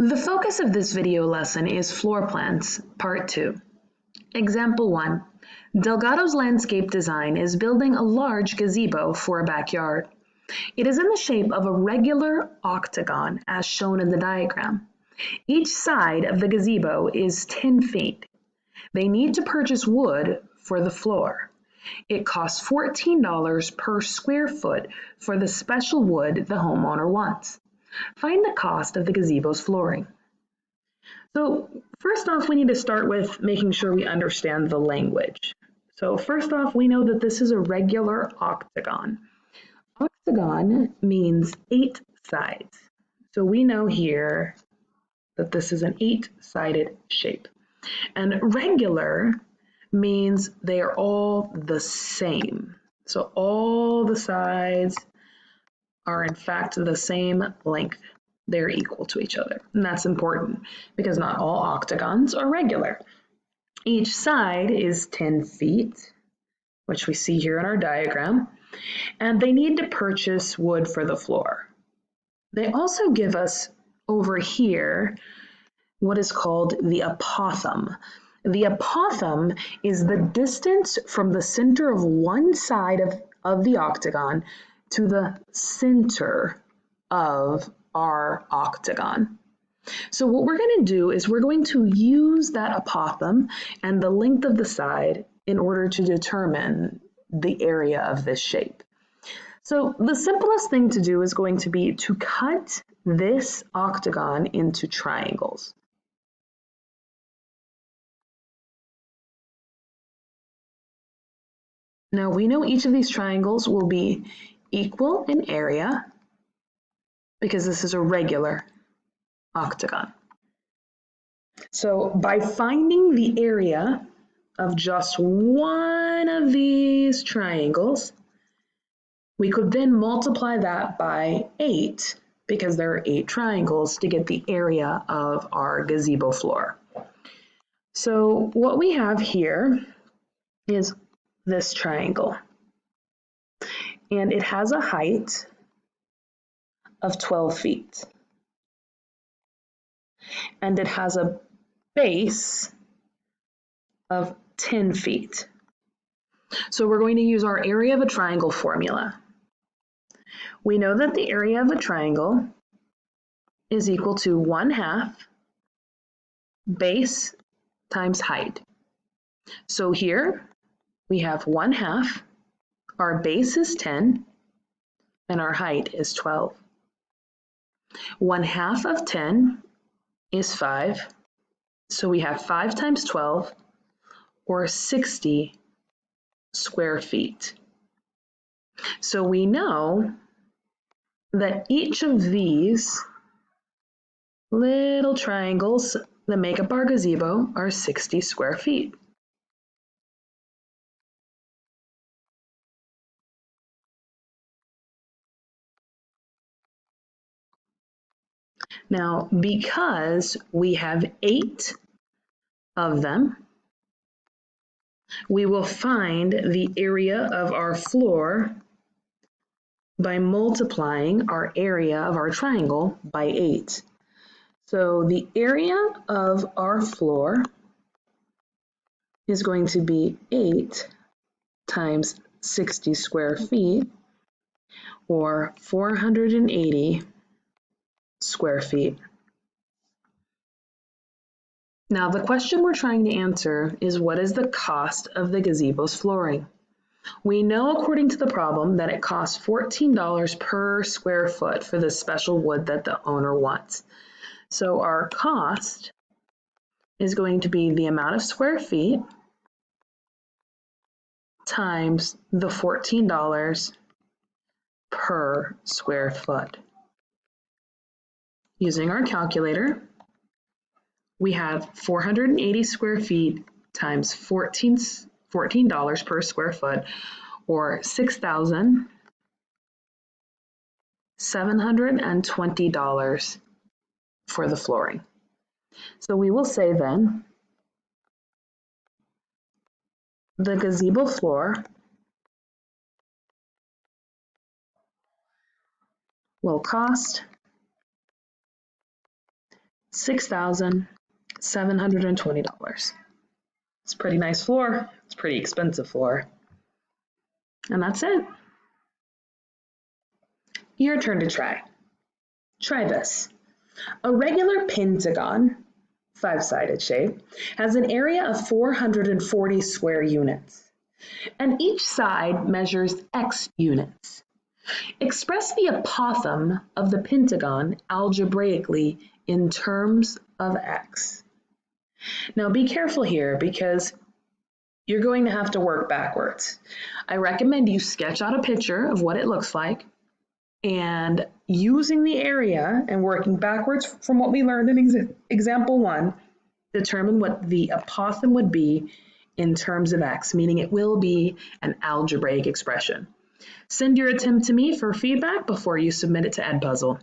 The focus of this video lesson is floor plans, part 2. Example 1. Delgado's landscape design is building a large gazebo for a backyard. It is in the shape of a regular octagon as shown in the diagram. Each side of the gazebo is 10 feet. They need to purchase wood for the floor. It costs $14 per square foot for the special wood the homeowner wants. Find the cost of the gazebo's flooring. So first off, we need to start with making sure we understand the language. So first off, we know that this is a regular octagon. Octagon means 8 sides. So we know here that this is an 8-sided shape. And regular means they are all the same. So all the sides are in fact the same length. They're equal to each other. And that's important because not all octagons are regular. Each side is 10 feet, which we see here in our diagram, and they need to purchase wood for the floor. They also give us over here what is called the apothem. The apothem is the distance from the center of one side of the octagon to the center of our octagon. So what we're going to do is we're going to use that apothem and the length of the side in order to determine the area of this shape. So the simplest thing to do is going to be to cut this octagon into triangles. Now we know each of these triangles will be equal in area because this is a regular octagon. So by finding the area of just one of these triangles, we could then multiply that by 8 because there are 8 triangles to get the area of our gazebo floor. So what we have here is this triangle, and it has a height of 12 feet. And it has a base of 10 feet. So we're going to use our area of a triangle formula. We know that the area of a triangle is equal to 1/2 base times height. So here we have 1/2, our base is 10, and our height is 12. 1/2 of 10 is 5, so we have 5 times 12, or 60 square feet. So we know that each of these little triangles that make up our gazebo are 60 square feet. Now, because we have 8 of them, we will find the area of our floor by multiplying our area of our triangle by 8. So the area of our floor is going to be 8 times 60 square feet, or 480 square feet. Now the question we're trying to answer is, what is the cost of the gazebo's flooring? We know according to the problem that it costs $14 per square foot for the special wood that the owner wants. So our cost is going to be the amount of square feet times the $14 per square foot. Using our calculator, we have 480 square feet times $14 per square foot, or $6,720 for the flooring. So we will say then the gazebo floor will cost $6,720. It's a pretty nice floor. It's a pretty expensive floor. And that's it. Your turn to try. Try this. A regular pentagon, five-sided shape, has an area of 440 square units, and each side measures x units. Express the apothem of the pentagon algebraically in terms of x. Now be careful here because you're going to have to work backwards. I recommend you sketch out a picture of what it looks like, and using the area and working backwards from what we learned in example 1, determine what the apothem would be in terms of x, meaning it will be an algebraic expression. Send your attempt to me for feedback before you submit it to Edpuzzle.